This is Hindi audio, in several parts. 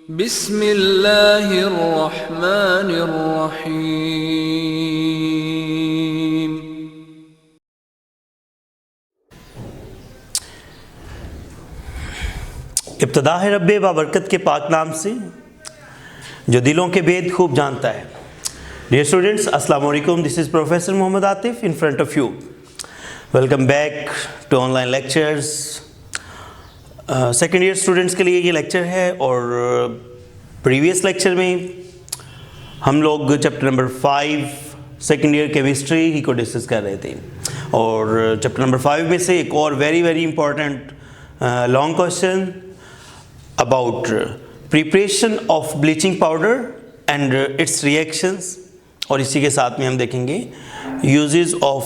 बिस्मिल्लाहिर्रहमानिर्रहीम। इब्तिदा है रब्बे बाबरकत के पाक नाम से जो दिलों के भेद खूब जानता है। डियर स्टूडेंट्स, अस्सलाम वालेकुम। This is professor Mohammad Atif in front of you. Welcome back to online lectures. Second year students के लिए ये लेक्चर है और प्रीवियस लेक्चर में हम लोग chapter number 5 second year chemistry ही को डिस्कस कर रहे थे और चैप्टर नंबर 5 में से एक और very important long question about preparation of bleaching powder and its reactions, और इसी के साथ में हम देखेंगे uses of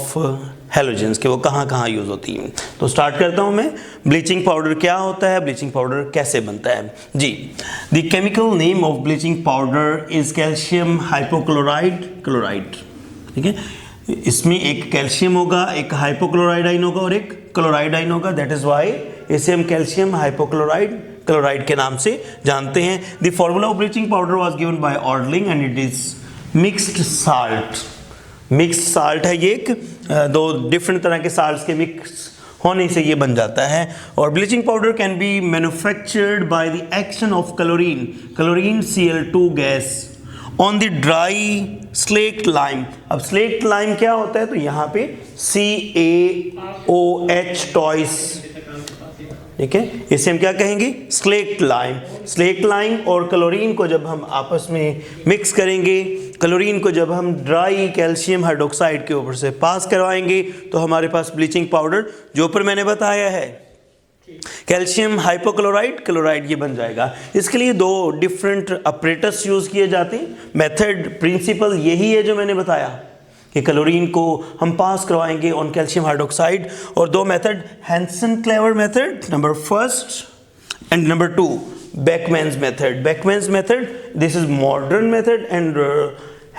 halogens कि वो कहाँ यूज़ होती हैं। तो स्टार्ट करता हूँ मैं। ब्लीचिंग पाउडर क्या होता है, ब्लीचिंग पाउडर कैसे बनता है जी। The chemical name of bleaching powder is calcium hypochloride chloride. ठीक है, इसमें एक कैल्शियम होगा, एक हाइपोक्लोराइड आइन होगा और एक क्लोराइड आइन होगा। दैट इज़ वाई इसे हम कैल्शियम हाइपोक्लोराइड क्लोराइड के नाम से जानते हैं। The formula of bleaching powder was given by Odling and it is mixed salt. Mixed salt है ये, एक दो डिफरेंट तरह के साल्ट्स के मिक्स होने से ये बन जाता है। और bleaching powder can be manufactured by the action of chlorine Cl2 gas on the dry slaked lime. अब स्लेक्ट लाइम क्या होता है, तो यहाँ पे CaOH टॉइस। ठीक है, इसे हम क्या कहेंगे, स्लेक्ट लाइम। स्लेक्ट लाइम और क्लोरीन को जब हम आपस में मिक्स करेंगे, क्लोरीन को जब हम ड्राई कैल्शियम हाइड्रोक्साइड के ऊपर से पास करवाएंगे तो हमारे पास ब्लीचिंग पाउडर जो ऊपर मैंने बताया है कैल्शियम हाइपोक्लोराइड क्लोराइड ये बन जाएगा। इसके लिए दो डिफरेंट अपरेटस यूज़ किए जाते हैं। मेथड प्रिंसिपल यही है जो मैंने बताया कि क्लोरीन को हम पास करवाएंगे ऑन कैल्शियम हाइड्रोक्साइड। और दो method, Hasenclever method number first and number 2 Beckmann's method. Beckmann's method this is modern method and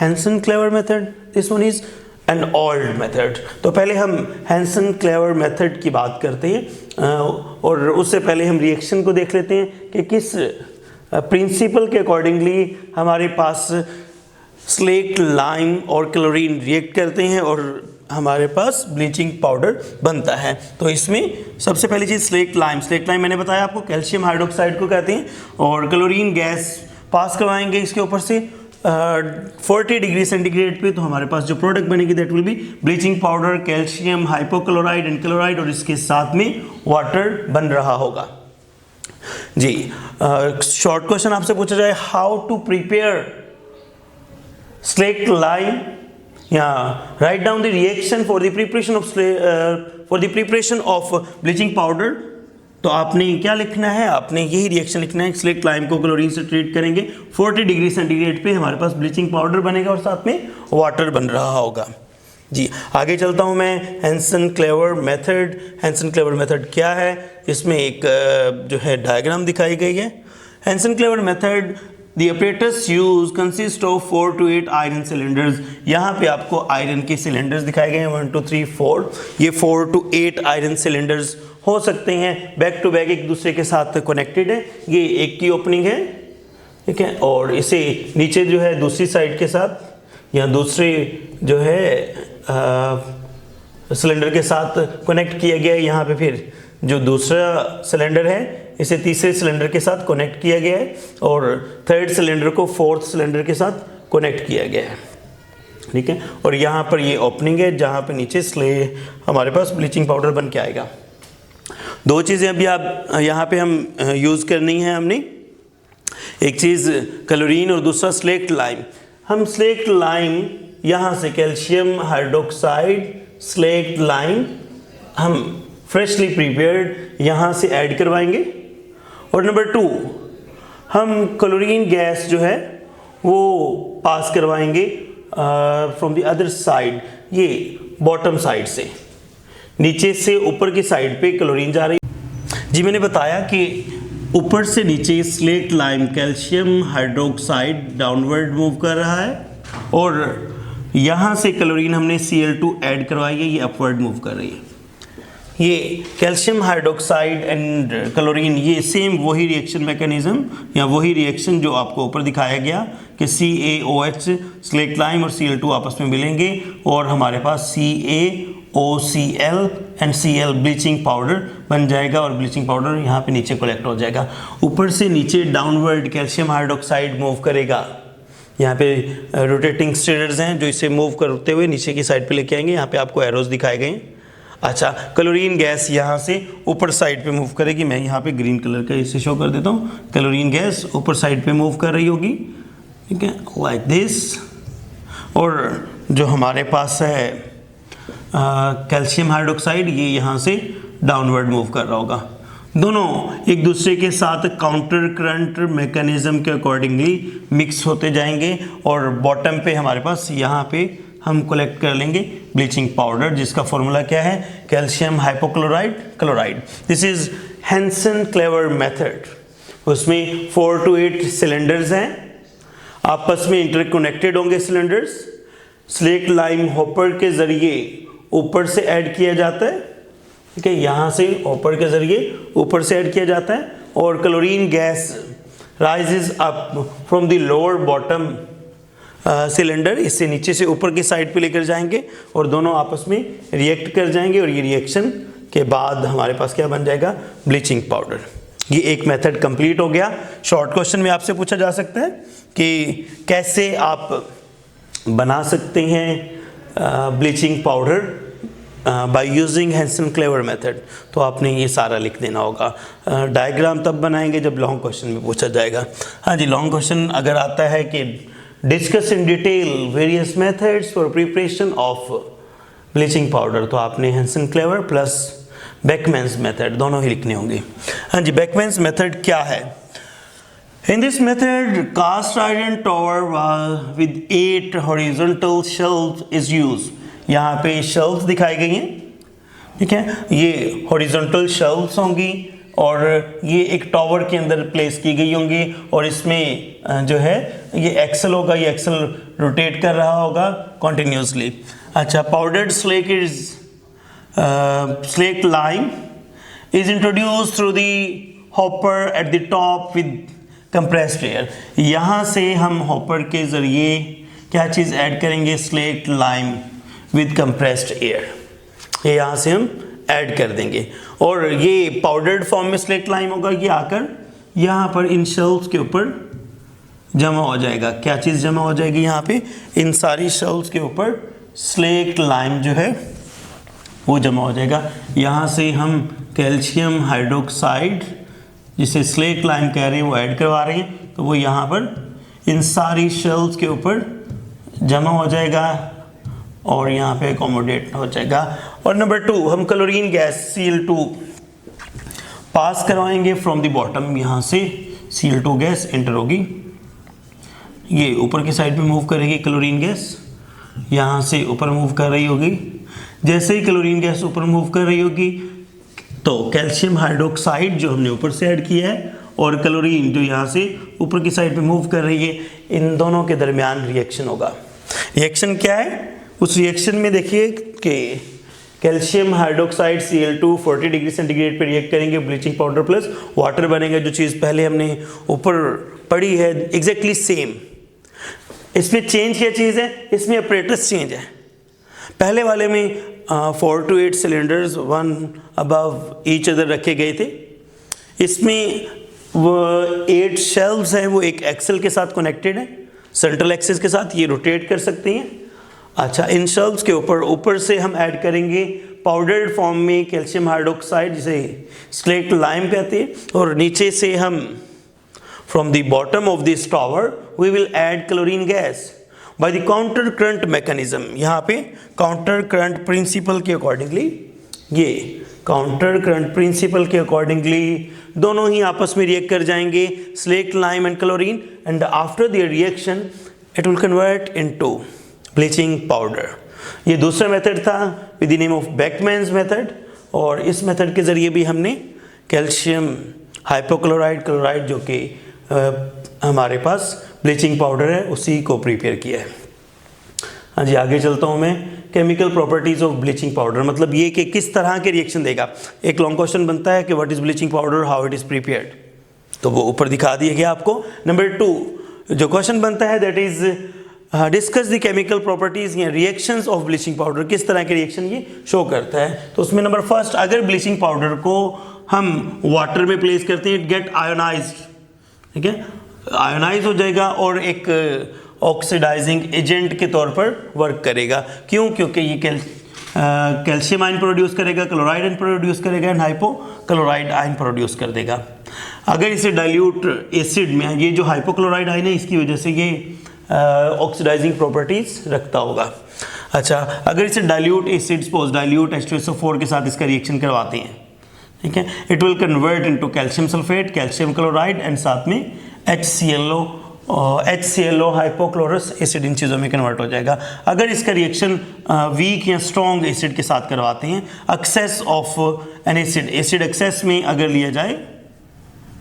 Hasenclever method this one is an old method. तो पहले हम हैंसन क्लेवर मेथड की बात करते हैं और उससे पहले हम रिएक्शन को देख लेते हैं कि किस प्रिंसिपल के अकॉर्डिंगली हमारे पास स्लेक्ट लाइम और क्लोरीन रिएक्ट करते हैं और हमारे पास ब्लीचिंग पाउडर बनता है। तो इसमें सबसे पहली चीज़ स्लेक्ट लाइम मैंने बताया आपको कैल्शियम हाइड्रोक्साइड को कहते हैं और क्लोरीन गैस पास करवाएंगे इसके ऊपर से 40 डिग्री सेंटीग्रेड पे, तो हमारे पास जो प्रोडक्ट बनेगी that will be bleaching powder, calcium hypochloride and chloride, और इसके साथ में वाटर बन रहा होगा जी। शॉर्ट क्वेश्चन आपसे पूछा जाए, how to prepare slaked lime, write down the reaction for the preparation of bleaching powder। तो आपने क्या लिखना है, आपने यही रिएक्शन लिखना है। स्लेक्ट लाइम को क्लोरीन से ट्रीट करेंगे, 40 डिग्री सेंटीग्रेड पे हमारे पास ब्लीचिंग पाउडर बनेगा और साथ में वाटर बन रहा होगा जी। आगे चलता हूँ मैं। Hasenclever method. Hasenclever method क्या है, इसमें एक जो है डायग्राम दिखाई गई है। Hasenclever method The apparatus used consist of 4 to 8 iron cylinders। यहाँ पे आपको आयरन के सिलेंडर्स दिखाए गए हैं 1 2 3 4। ये 4 to 8 आयरन सिलेंडर्स हो सकते हैं, बैक टू बैक एक दूसरे के साथ कनेक्टेड है। ये एक की ओपनिंग है, ठीक है, और इसे नीचे जो है दूसरी साइड के साथ या दूसरे जो है सिलेंडर के साथ कनेक्ट किया गया है। यहाँ पे फिर जो दूसरा सिलेंडर है इसे तीसरे सिलेंडर के साथ कनेक्ट किया गया है और थर्ड सिलेंडर को फोर्थ सिलेंडर के साथ कनेक्ट किया गया है। ठीक है, और यहाँ पर ये ओपनिंग है जहाँ पे नीचे हमारे पास ब्लीचिंग पाउडर बन के आएगा। दो चीज़ें अभी आप यहाँ पे हम यूज़ करनी है हमने, एक चीज़ क्लोरीन और दूसरा स्लेक्ट लाइम। हम स्लेक्ट लाइम यहाँ से कैल्शियम हाइड्रोक्साइड स्लेक्ट लाइम हम फ्रेशली प्रिपेयर्ड यहाँ से ऐड करवाएंगे और नंबर 2 हम क्लोरीन गैस जो है वो पास करवाएंगे फ्रॉम द अदर साइड, ये बॉटम साइड से, नीचे से ऊपर की साइड पे क्लोरीन जा रही जी। मैंने बताया कि ऊपर से नीचे slaked lime calcium hydroxide downward move कर रहा है और यहाँ से क्लोरीन हमने Cl2 ऐड करवाई है, ये अपवर्ड मूव कर रही है। ये कैल्शियम हाइड्रोक्साइड एंड क्लोरीन, ये सेम वही रिएक्शन मैकेनिज्म या वही रिएक्शन जो आपको ऊपर दिखाया गया कि CaOH स्लेट लाइम और Cl2 आपस में मिलेंगे और हमारे पास CaOCl and Cl bleaching powder बन जाएगा और ब्लीचिंग पाउडर यहाँ पे नीचे कलेक्ट हो जाएगा। ऊपर से नीचे डाउनवर्ड कैल्शियम हाइड्रोक्साइड मूव करेगा। यहाँ पे रोटेटिंग स्टेरर्स हैं जो इसे मूव करते हुए नीचे की साइड पे लेके आएंगे। यहाँ पे आपको एरोज दिखाए गए हैं। अच्छा, क्लोरीन गैस यहाँ से ऊपर साइड पे मूव करेगी। मैं यहाँ पे ग्रीन कलर का इसे शो कर देता हूँ। क्लोरीन गैस ऊपर साइड पे मूव कर रही होगी, ठीक है, लाइक दिस। और जो हमारे पास है कैल्शियम हाइड्रोक्साइड, ये यहाँ से डाउनवर्ड मूव कर रहा होगा। दोनों एक दूसरे के साथ काउंटर करंट मैकेनिज्म के अकॉर्डिंगली मिक्स होते जाएंगे और बॉटम पे हमारे पास यहाँ पे हम कलेक्ट कर लेंगे ब्लीचिंग पाउडर, जिसका फॉर्मूला क्या है, calcium hypochloride chloride. This is Hasenclever method. उसमें 4 to 8 सिलेंडर्स हैं, आपस में इंटरकनेक्टेड होंगे सिलेंडर्स। स्लेट लाइम हॉपर के जरिए ऊपर से ऐड किया जाता है, ठीक है, यहाँ से हॉपर के जरिए ऊपर से ऐड किया जाता है और chlorine gas rises up from the lower bottom cylinder, इससे नीचे से ऊपर की साइड पे लेकर जाएंगे और दोनों आपस में रिएक्ट कर जाएंगे और ये रिएक्शन के बाद हमारे पास क्या बन जाएगा, ब्लीचिंग पाउडर। ये एक मेथड कंप्लीट हो गया। शॉर्ट क्वेश्चन में आपसे पूछा जा सकता है कि कैसे आप बना सकते हैं bleaching powder by using Hasenclever method, तो आपने ये सारा लिख देना होगा। डायग्राम तब बनाएंगे जब लॉन्ग क्वेश्चन में पूछा जाएगा। हाँ जी, लॉन्ग क्वेश्चन अगर आता है कि discuss in detail various methods for preparation of bleaching powder, तो आपने हैंसन क्लेवर प्लस बेकमैन्स मेथड दोनों ही लिखने होंगे। हाँ जी, बेकमैन्स मेथड क्या है? In this method, cast iron tower with 8 horizontal shelves is used. यहाँ पे shelves दिखाई गई हैं, ठीक है, ये horizontal shelves होंगी और ये एक टॉवर के अंदर प्लेस की गई होंगी और इसमें जो है ये एक्सल होगा, ये एक्सल रोटेट कर रहा होगा कॉन्टिन्यूसली। अच्छा, powdered slaked lime is introduced through the hopper at the top with compressed air. यहाँ से हम हॉपर के ज़रिए क्या चीज़ ऐड करेंगे, slaked lime with compressed air, ये यहाँ से हम ऐड कर देंगे और ये पाउडर्ड फॉर्म में स्लेक्ट लाइम होगा, ये आकर यहाँ पर इन शेल्व्स के ऊपर जमा हो जाएगा। क्या चीज़ जमा हो जाएगी यहाँ पे, इन सारी शेल्व्स के ऊपर स्लेक्ट लाइम जो है वो जमा हो जाएगा। यहाँ से हम कैल्शियम हाइड्रोक्साइड जिसे स्लेट लाइम कह रहे हैं वो ऐड करवा रहे हैं, तो वो यहाँ पर इन सारी शेल्स के ऊपर जमा हो जाएगा और यहाँ पे एकोमोडेट हो जाएगा। और नंबर 2, हम क्लोरीन गैस Cl2 पास करवाएंगे फ्रॉम द बॉटम। यहाँ से Cl2 गैस एंटर होगी, ये ऊपर की साइड पे मूव करेगी क्लोरीन गैस, यहाँ से ऊपर मूव कर रही होगी। जैसे ही क्लोरीन गैस ऊपर मूव कर रही होगी तो कैल्शियम हाइड्रोक्साइड जो हमने ऊपर से ऐड किया है और क्लोरीन जो यहाँ से ऊपर की साइड पे मूव कर रही है, इन दोनों के दरमियान रिएक्शन होगा। रिएक्शन क्या है? उस रिएक्शन में देखिए कि calcium hydroxide Cl2 40 degree centigrade पे रिएक्ट करेंगे, ब्लीचिंग पाउडर प्लस वाटर बनेगा। जो चीज़ पहले हमने ऊपर पढ़ी है एग्जैक्टली सेम। इसमें चेंज क्या चीज़ है? इसमें अपरेटस चेंज है। पहले वाले में 4 to 8 cylinders 1 above each other रखे गए थे। इसमें वो 8 शेल्व्स हैं, वो एक एक्सल के साथ कनेक्टेड है, सेंट्रल एक्सिस के साथ, ये रोटेट कर सकते हैं। अच्छा, इन शेल्व्स के ऊपर से हम ऐड करेंगे पाउडर्ड फॉर्म में कैल्शियम हाइड्रोक्साइड जिसे स्लेट लाइम कहते हैं और नीचे से हम from the bottom of this tower we will add chlorine gas by the counter current mechanism. यहाँ पे काउंटर करंट प्रिंसिपल के अकॉर्डिंगली, ये काउंटर करंट प्रिंसिपल के अकॉर्डिंगली दोनों ही आपस में रिएक्ट कर जाएंगे, slaked lime and chlorine, and after the reaction it will convert into bleaching powder. ये दूसरा मेथड था with the name of Beckmann's method और इस मेथड के ज़रिए भी हमने कैल्शियम हाइपोक्लोराइड क्लोराइड जो कि हमारे पास ब्लीचिंग पाउडर है उसी को प्रिपेयर किया है। हाँ जी, आगे चलता हूँ मैं chemical properties of bleaching powder, मतलब ये कि किस तरह के रिएक्शन देगा। एक लॉन्ग क्वेश्चन बनता है कि what is bleaching powder, how it is prepared, तो वो ऊपर दिखा दिया गया आपको। नंबर 2 जो क्वेश्चन बनता है that is discuss the chemical properties या रिएक्शंस ऑफ ब्लीचिंग पाउडर, किस तरह के रिएक्शन ये शो करता है। तो उसमें नंबर फर्स्ट, अगर ब्लीचिंग पाउडर को हम वाटर में प्लेस करते हैं, इट गेट आयोनाइज्ड, ठीक है, आयोनाइज हो जाएगा और एक ऑक्सीडाइजिंग एजेंट के तौर पर वर्क करेगा। क्यों? क्योंकि ये कैल्शियम आयन प्रोड्यूस करेगा, क्लोराइड आयन प्रोड्यूस करेगा एंड हाइपोक्लोराइड आयन प्रोड्यूस कर देगा। अगर इसे डाइल्यूट एसिड में, ये जो हाइपोक्लोराइड आयन है इसकी वजह से ये ऑक्सीडाइजिंग प्रॉपर्टीज रखता होगा। अच्छा, अगर इसे dilute acid suppose dilute H2SO4 के साथ इसका रिएक्शन करवाते हैं, ठीक है, it will convert into calcium sulphate, calcium chloride and साथ में HClO हाइपोक्लोरस एसिड, इन चीज़ों में कन्वर्ट हो जाएगा। अगर इसका रिएक्शन वीक या स्ट्रॉन्ग एसिड के साथ करवाते हैं, excess of an acid excess में अगर लिया जाए,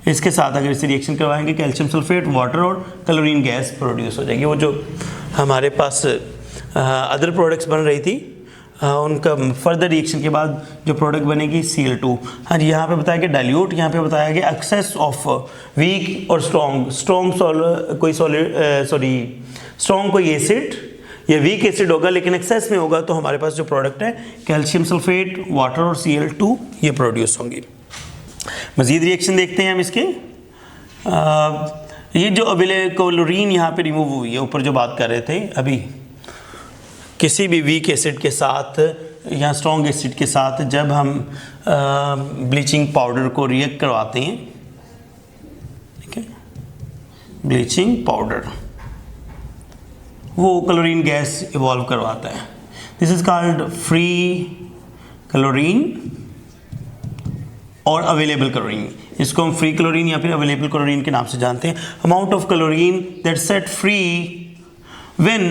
इसके साथ अगर इसे रिएक्शन करवाएंगे, कैल्शियम सल्फेट, वाटर और क्लोरीन गैस प्रोड्यूस हो जाएगी। वो जो हमारे पास अदर प्रोडक्ट्स बन रही थी उनका फर्दर रिएक्शन के बाद जो प्रोडक्ट बनेगी Cl2। हाँ जी, यहाँ पे बताया कि डाइल्यूट, यहाँ पे बताया गया एक्सेस ऑफ वीक और स्ट्रॉन्ग कोई एसिड या वीक एसिड होगा, लेकिन एक्सेस में होगा तो हमारे पास जो प्रोडक्ट है कैल्शियम सल्फेट, वाटर और Cl2 ये प्रोड्यूस होंगी। मज़ीद रिएक्शन देखते हैं हम इसके। ये जो अवेलेबल क्लोरीन यहाँ पे रिमूव हुई है, ऊपर जो बात कर रहे थे अभी, किसी भी वीक एसिड के साथ या स्ट्रॉन्ग एसिड के साथ जब हम ब्लीचिंग पाउडर को रिएक्ट करवाते हैं, ठीक है, ब्लीचिंग पाउडर वो क्लोरीन गैस इवॉल्व करवाता है। This is called free chlorine और अवेलेबल क्लोरीन। इसको हम फ्री क्लोरीन या फिर अवेलेबल क्लोरीन के नाम से जानते हैं। Amount of chlorine that set free when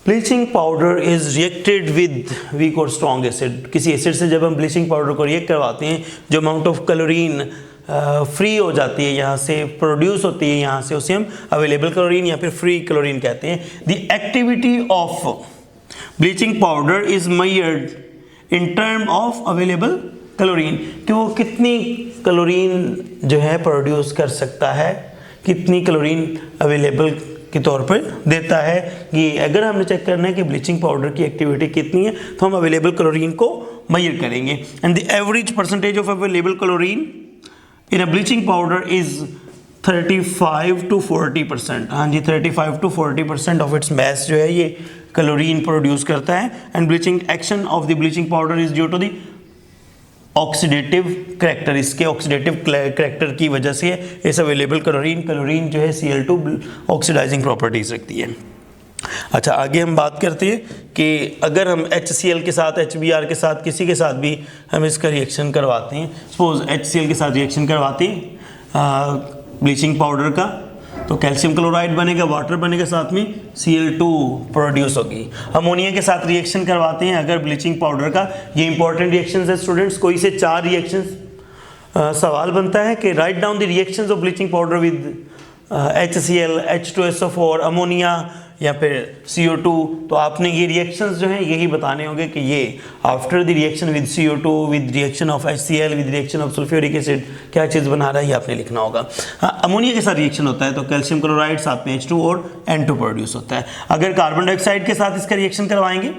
bleaching powder is reacted with weak और स्ट्रॉन्ग एसिड। किसी एसिड से जब हम ब्लीचिंग पाउडर को रिएक्ट करवाते हैं, जो अमाउंट ऑफ क्लोरीन फ्री हो जाती है, यहाँ से प्रोड्यूस होती है, यहाँ से उसे हम अवेलेबल क्लोरीन या फिर फ्री क्लोरीन कहते हैं। The activity of bleaching powder is measured in term of available chlorine, कि वो कितनी क्लोरीन जो है प्रोड्यूस कर सकता है, कितनी क्लोरीन अवेलेबल के तौर पर देता है। कि अगर हमने चेक करना है कि ब्लीचिंग पाउडर की एक्टिविटी कितनी है, तो हम अवेलेबल क्लोरीन को मेजर करेंगे। And the average percentage of available chlorine in a bleaching powder is 35 to 40%। हाँ जी, 35 to 40% ऑफ इट्स मैस जो है ये क्लोरीन प्रोड्यूस करता है। And bleaching action of the bleaching powder is due to the oxidative character, इसके ऑक्सीडेटिव करैक्टर की वजह से इस अवेलेबल क्लोरीन जो है Cl2 ऑक्सीडाइजिंग प्रॉपर्टीज रखती है। अच्छा, आगे हम बात करते हैं कि अगर हम HCl के साथ, HBr के साथ, किसी के साथ भी हम इसका रिएक्शन करवाते हैं, सपोज HCl के साथ रिएक्शन करवाते हैं ब्लीचिंग पाउडर का, तो कैल्शियम क्लोराइड बनेगा, वाटर बनेगा, साथ में Cl2 प्रोड्यूस होगी। अमोनिया के साथ रिएक्शन करवाते हैं अगर ब्लीचिंग पाउडर का, ये इंपॉर्टेंट रिएक्शंस है स्टूडेंट्स, कोई से 4 रिएक्शंस। सवाल बनता है कि write down the reactions of bleaching powder with HCl, H2SO4, ammonia या फिर CO2। तो आपने ये रिएक्शंस जो हैं यही बताने होंगे कि ये after the reaction with CO2 with reaction of HCl with reaction of sulphuric acid क्या चीज़ बना रहा है, ये आपने लिखना होगा। हाँ, अमोनिया के साथ रिएक्शन होता है तो कैल्शियम क्लोराइड, साथ में H2 और N2 प्रोड्यूस होता है। अगर कार्बन डाइऑक्साइड के साथ इसका रिएक्शन करवाएंगे,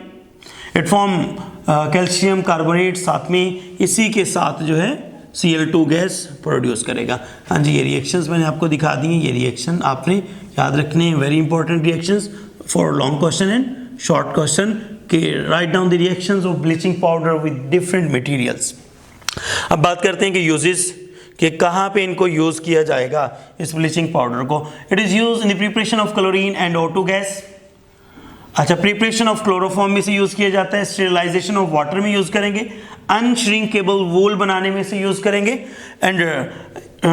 इट फॉर्म कैल्शियम कार्बोनेट, साथ में इसी के साथ जो है Cl2 गैस प्रोड्यूस करेगा। हाँ जी, ये रिएक्शंस मैंने आपको दिखा दी हैं। ये रिएक्शन आपने याद रखने हैं, very important reactions for long question and short question, कि write down the reactions of bleaching powder with different materials. अब बात करते हैं कि यूजेस, कि कहाँ पे इनको यूज़ किया जाएगा इस ब्लीचिंग पाउडर को। It is use in the preparation of chlorine and O2 gas. अच्छा, प्रिपरेशन ऑफ क्लोरोफॉर्म में से यूज़ किया जाता है, स्टेरिलाइजेशन ऑफ वाटर में यूज़ करेंगे, अनश्रिंकेबल वूल बनाने में से यूज़ करेंगे, and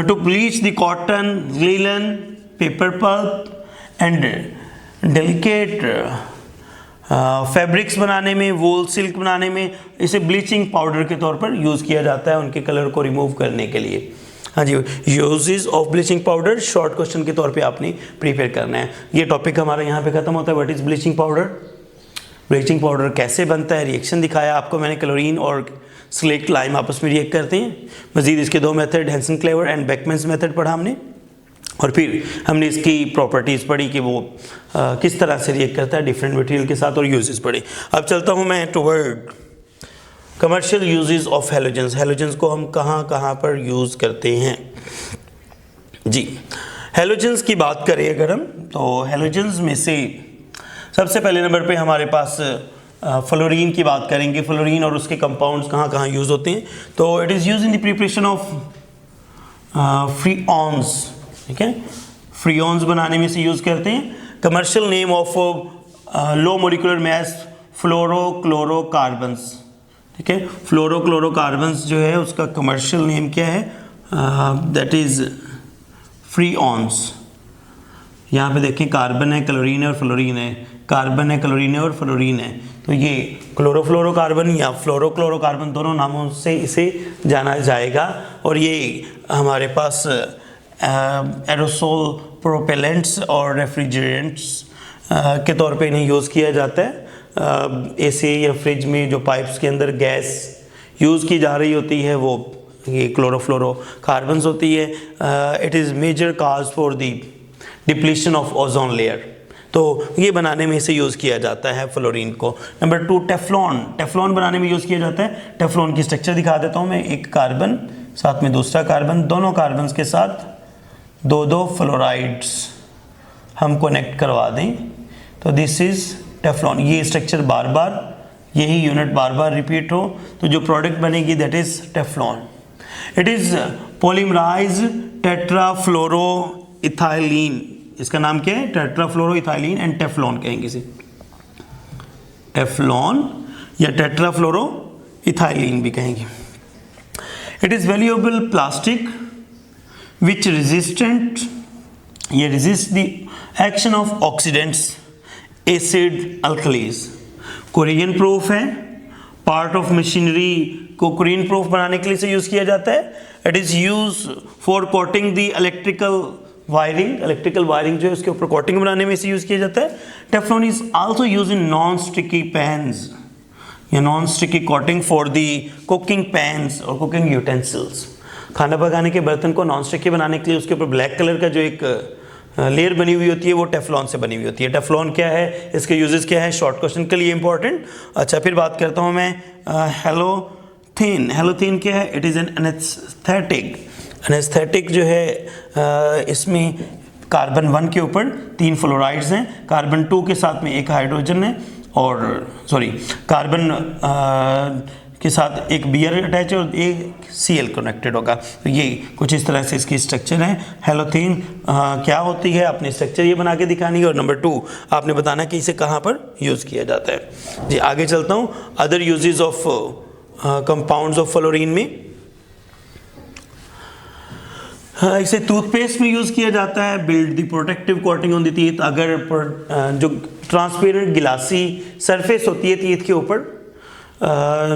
to bleach the cotton, linen, paper pulp and delicate fabrics बनाने में, वूल सिल्क बनाने में इसे ब्लीचिंग पाउडर के तौर पर यूज़ किया जाता है उनके कलर को रिमूव करने के लिए। हाँ जी, uses of bleaching powder short question के तौर पे आपने प्रिपेयर करना है। ये टॉपिक हमारा यहाँ पे खत्म होता है। What is bleaching powder? Bleaching powder कैसे बनता है, रिएक्शन दिखाया आपको मैंने, क्लोरीन और स्लेक्ट लाइम आपस में रिएक्ट करते हैं। मज़ीद इसके दो method, Hasenclever and Beckmann's method पढ़ा हमने, और फिर हमने इसकी प्रॉपर्टीज़ पढ़ी कि वो किस तरह से रिएक्ट करता है डिफरेंट मटेरियल के साथ, और यूजेस पढ़े। अब चलता हूँ मैं toward commercial uses of halogens. Halogens को हम कहाँ कहाँ पर यूज़ करते हैं जी। हैलोजेंस की बात करें अगर हम, तो हैलोजेंस में से सबसे पहले नंबर पे हमारे पास फ्लोरीन की बात करेंगे। फ्लोरीन और उसके कंपाउंड्स कहाँ कहाँ यूज़ होते हैं, तो it is use in the preparation of freons, ठीक है, फ्रीऑन्स बनाने में से यूज़ करते हैं। Commercial name of low molecular mass fluorochlorocarbons, ठीक है, फ्लोरोक्लोरोकार्बन्स जो है उसका कमर्शियल नेम क्या है, दैट इज़ फ्रीऑन्स। यहाँ पे देखें कार्बन है, क्लोरीन है और फ्लोरीन है, कार्बन है, क्लोरीन है और फ्लोरीन है, तो ये क्लोरोफ्लोरोकार्बन या फ्लोरोक्लोरोकार्बन दोनों नामों से इसे जाना जाएगा। और ये हमारे पास एरोसोल प्रोपेलेंट्स और रेफ्रिजरेंट्स के तौर पे इन्हें यूज़ किया जाता है। एसी या फ्रिज में जो पाइप्स के अंदर गैस यूज़ की जा रही होती है वो ये क्लोरोफ्लोरोकार्बन्स होती है। It is major cause for the depletion of ozone layer, तो ये बनाने में इसे यूज़ किया जाता है फ्लोरीन को। नंबर 2 टेफ्लॉन, टेफ्लॉन बनाने में यूज़ किया जाता है। टेफ्लॉन की स्ट्रक्चर दिखा देता हूँ मैं, एक कार्बन साथ में दूसरा कार्बन, दोनों कार्बन्स के साथ दो दो फ्लोराइड्स हम कनेक्ट करवा दें, तो दिस इज़ टेफ्लॉन। ये स्ट्रक्चर बार बार, यही यूनिट बार बार रिपीट हो तो जो प्रोडक्ट बनेगी that is Teflon. It is polymerise tetrafluoroethylene, इसका नाम क्या है, टेट्राफ्लोरोइथाइलिन एंड टेफ्लॉन कहेंगे इसे, टेफ्लॉन या टेट्राफ्लोरोइथाइलिन भी कहेंगे। It is valuable plastic which resistant, ये resist the action of oxidants acid alkalies. Corrosion proof है, पार्ट ऑफ मशीनरी को कोरियन प्रूफ बनाने के लिए से यूज़ किया जाता है। It is use for coating the electrical wiring जो है उसके ऊपर कोटिंग बनाने में इसे यूज़ किया जाता है। Teflon is also use in non sticky pans या non sticky coating for the cooking pans और कुकिंग यूटेंसिल्स। खाना पकाने के बर्तन को नॉन स्टिकी बनाने के लिए उसके ऊपर ब्लैक कलर का जो एक लेयर बनी हुई होती है वो टेफ्लॉन से बनी हुई होती है। टेफ्लॉन क्या है, इसके यूजेस क्या है, शॉर्ट क्वेश्चन के लिए इंपॉर्टेंट। अच्छा, फिर बात करता हूँ मैं हेलोथेन। हेलोथेन क्या है, it is an anaesthetic. Anaesthetic जो है इसमें कार्बन 1 के ऊपर 3 फ्लोराइड्स हैं, कार्बन 2 के साथ में एक हाइड्रोजन है, और कार्बन के साथ एक Br अटैच है और एक Cl कनेक्टेड होगा। तो ये कुछ इस तरह से इसकी स्ट्रक्चर है। हेलोथेन क्या होती है, अपनी स्ट्रक्चर ये बना के दिखानी है, और नंबर 2 आपने बताना कि इसे कहाँ पर यूज़ किया जाता है। जी आगे चलता हूँ। Other uses of compounds of fluorine में, इसे टूथपेस्ट में यूज़ किया जाता है, build the protective coating on the teeth. अगर जो ट्रांसपेरेंट गिलासी सरफेस होती है टीथ के ऊपर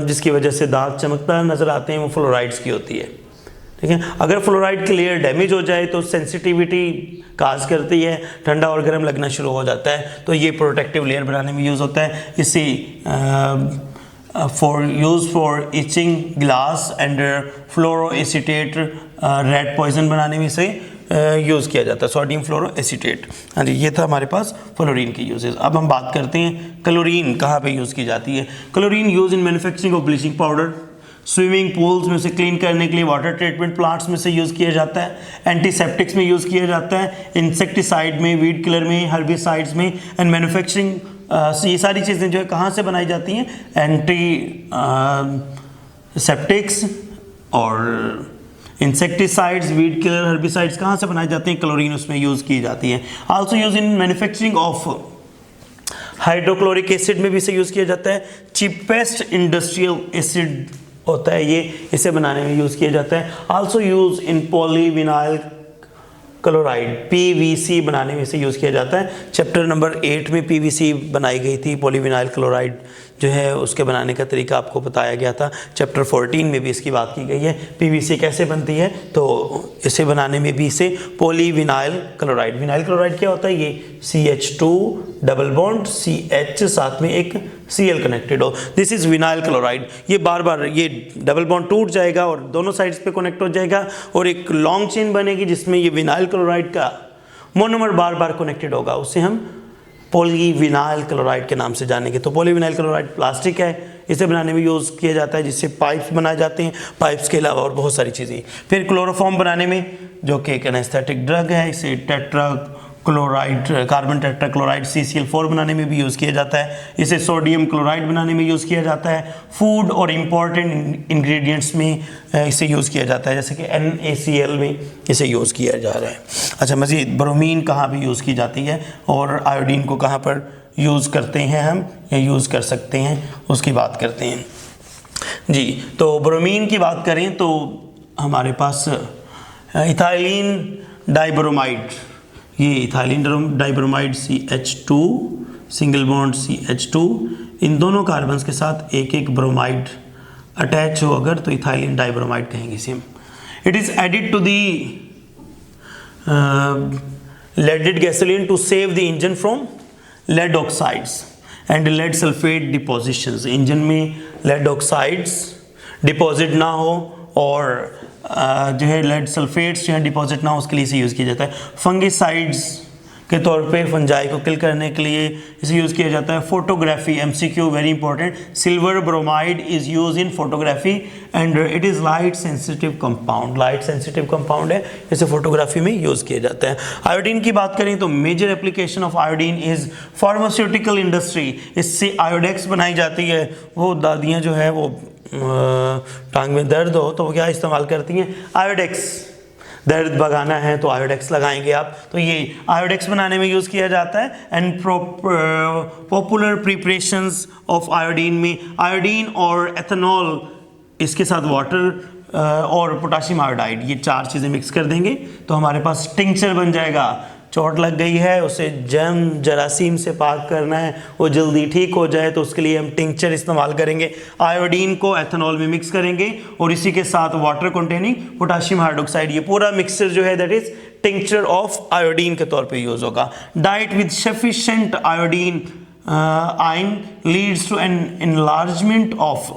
जिसकी वजह से दांत चमकता नज़र आते हैं, वो फ्लोराइड्स की होती है, ठीक है। अगर फ्लोराइड की लेयर डैमेज हो जाए तो सेंसिटिविटी काज करती है, ठंडा और गर्म लगना शुरू हो जाता है, तो ये प्रोटेक्टिव लेयर बनाने में यूज़ होता है। इसे for etching glass and fluoroacetate rat poison बनाने में से यूज़ किया जाता है, सोडियम फ्लोरोएसीटेट। हाँ जी, ये था हमारे पास फ्लोरीन की यूजेस। अब हम बात करते हैं क्लोरीन कहाँ पे यूज़ की जाती है। Chlorine use in manufacturing of bleaching powder, swimming pools में से क्लीन करने के लिए, वाटर ट्रीटमेंट प्लांट्स में से यूज़ किया जाता है, एंटीसेप्टिक्स में यूज़ किया जाता है, इंसेक्टिसाइड में, वीड किलर में, हर्बिसाइड्स में, एंड मैन्युफैक्चरिंग। ये सारी चीज़ें जो है कहाँ से बनाई जाती हैं, एंटी सेप्टिक्स और इंसेक्टिसाइड्स, वीड किलर, हर्बिसाइड्स कहाँ से बनाए जाते हैं, क्लोरीन उसमें यूज़ की जाती है। Also use in manufacturing of hydrochloric acid में भी इसे यूज़ किया जाता है। चीपेस्ट इंडस्ट्रियल एसिड होता है ये, इसे बनाने में यूज़ किया जाता है। आल्सो यूज इन पॉलीविनाइल क्लोराइड, PVC बनाने में इसे यूज़ किया जाता है। चैप्टर नंबर 8 में PVC बनाई गई थी, पॉलीविनाइल क्लोराइड जो है उसके बनाने का तरीका आपको बताया गया था। चैप्टर 14 में भी इसकी बात की गई है। पीवीसी कैसे बनती है, तो इसे बनाने में भी इसे पॉलीविनाइल क्लोराइड, विनाइल क्लोराइड क्या होता है, ये CH2 डबल बॉन्ड CH साथ में एक Cl कनेक्टेड हो, दिस इज विनाइल क्लोराइड। ये बार बार ये डबल बॉन्ड टूट जाएगा और दोनों साइड्स पे कनेक्ट हो जाएगा और एक लॉन्ग चेन बनेगी जिसमें ये विनाइल क्लोराइड का मोनोमर बार बार कनेक्टेड होगा, उसे हम पॉलीविनाइल क्लोराइड के नाम से जानेंगे। तो पॉलीविनाइल क्लोराइड प्लास्टिक है, इसे बनाने में यूज़ किया जाता है, जिससे पाइप्स बनाए जाते हैं, पाइप्स के अलावा और बहुत सारी चीज़ें। फिर क्लोरोफॉर्म बनाने में, जो कि एक एनेस्थेटिक ड्रग है, इसे tetra chloride, carbon tetra chloride CCl4 बनाने में भी यूज़ किया जाता है। इसे सोडियम क्लोराइड बनाने में यूज़ किया जाता है। फूड और इम्पॉर्टेंट इंग्रेडिएंट्स में इसे यूज़ किया जाता है, जैसे कि NaCl में इसे यूज़ किया जा रहा है। अच्छा, मज़ीद ब्रोमीन कहाँ भी यूज़ की जाती है और आयोडीन को कहाँ पर यूज़ करते हैं हम या यूज़ कर सकते हैं, उसकी बात करते हैं जी। तो ब्रोमीन की बात करें तो हमारे पास इथाइलिन डाइब्रोमाइड, ये ethylene dibromide CH2 single bond CH2, इन दोनों कार्बन्स के साथ एक एक ब्रोमाइड अटैच हो अगर, तो इथाइलिन डाइब्रोमाइड कहेंगे इसे हम। It is added to the leaded gasoline to save the engine from lead oxides and lead sulfate depositions। Engine में lead oxides डिपॉजिट ना हो और जो है लेड सल्फेट्स जो है डिपॉजिट ना हो, उसके लिए इसे यूज़ किया जाता है। फंगिसाइड्स के तौर पे फंजाई को किल करने के लिए इसे यूज़ किया जाता है। Photography, MCQ very important, silver bromide is use in photography and it is light sensitive compound, light sensitive compound है, इसे फोटोग्राफी में यूज़ किया जाता है। आयोडीन की बात करें तो major application of iodine is pharmaceutical industry, इससे आयोडेक्स बनाई जाती है। वो दादियाँ जो है वो टांग में दर्द हो तो वो क्या इस्तेमाल करती हैं, आयोडेक्स, दर्द भगाना है तो आयोडेक्स लगाएंगे आप, तो ये आयोडेक्स बनाने में यूज़ किया जाता है। And popular preparations of iodine में आयोडीन और एथेनॉल, इसके साथ वाटर और पोटाशियम आयोडाइड, ये चार चीज़ें मिक्स कर देंगे तो हमारे पास टिंक्चर बन जाएगा। चोट लग गई है, उसे जरासीम से पाक करना है, वो जल्दी ठीक हो जाए, तो उसके लिए हम टिंक्चर इस्तेमाल करेंगे। आयोडीन को एथेनॉल में मिक्स करेंगे और इसी के साथ वाटर कंटेनिंग पोटाशियम हाइड्रोक्साइड, ये पूरा मिक्सचर जो है that is tincture of iodine के तौर पे यूज होगा। Diet with sufficient iodine ion leads to an enlargement of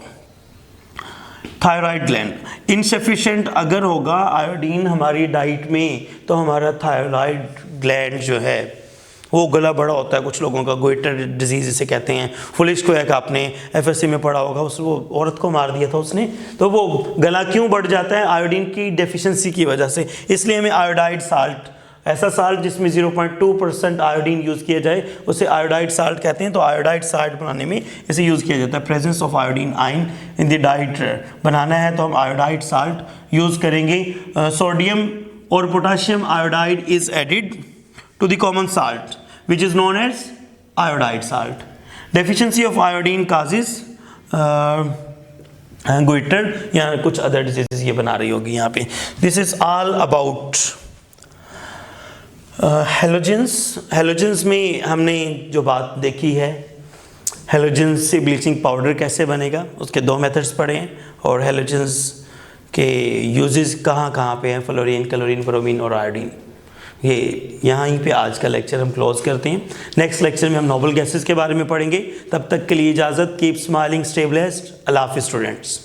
thyroid gland. Insufficient अगर होगा आयोडीन हमारी डाइट में तो हमारा थायराइड ग्लैंड जो है वो गला बड़ा होता है, कुछ लोगों का गोइटर डिजीज इसे कहते हैं। फुलिश को एक आपने FSC में पढ़ा होगा, उस वो औरत को मार दिया था उसने, तो वो गला क्यों बढ़ जाता है, आयोडीन की डेफिशिएंसी की वजह से। इसलिए हमें आयोडाइड साल्ट, ऐसा साल्ट जिसमें 0.2% आयोडीन यूज़ किया जाए उसे आयोडाइड साल्ट कहते हैं। तो आयोडाइड साल्ट बनाने में इसे यूज़ किया जाता है। Presence of iodine ion in the diet बनाना है तो हम आयोडाइड साल्ट यूज़ करेंगे। सोडियम और potassium iodide is added to the common salt which is known as iodide salt. Deficiency of iodine causes goiter या कुछ अदर डिजीजेस ये बना रही होगी यहाँ पे। This is all about halogens में हमने जो बात देखी है, हेलोजेंस से ब्लीचिंग पाउडर कैसे बनेगा, उसके दो मेथड्स पढ़े हैं और हेलोजेंस के यूजेस कहाँ कहाँ पे हैं, फ्लोरीन, क्लोरीन, ब्रोमीन और आयोडीन। ये यहाँ ही पे आज का लेक्चर हम क्लोज करते हैं। नेक्स्ट लेक्चर में हम नोबल गैसेस के बारे में पढ़ेंगे। तब तक के लिए इजाज़त। Keep smiling, stay blessed. अल्लाह हाफिज़ स्टूडेंट्स।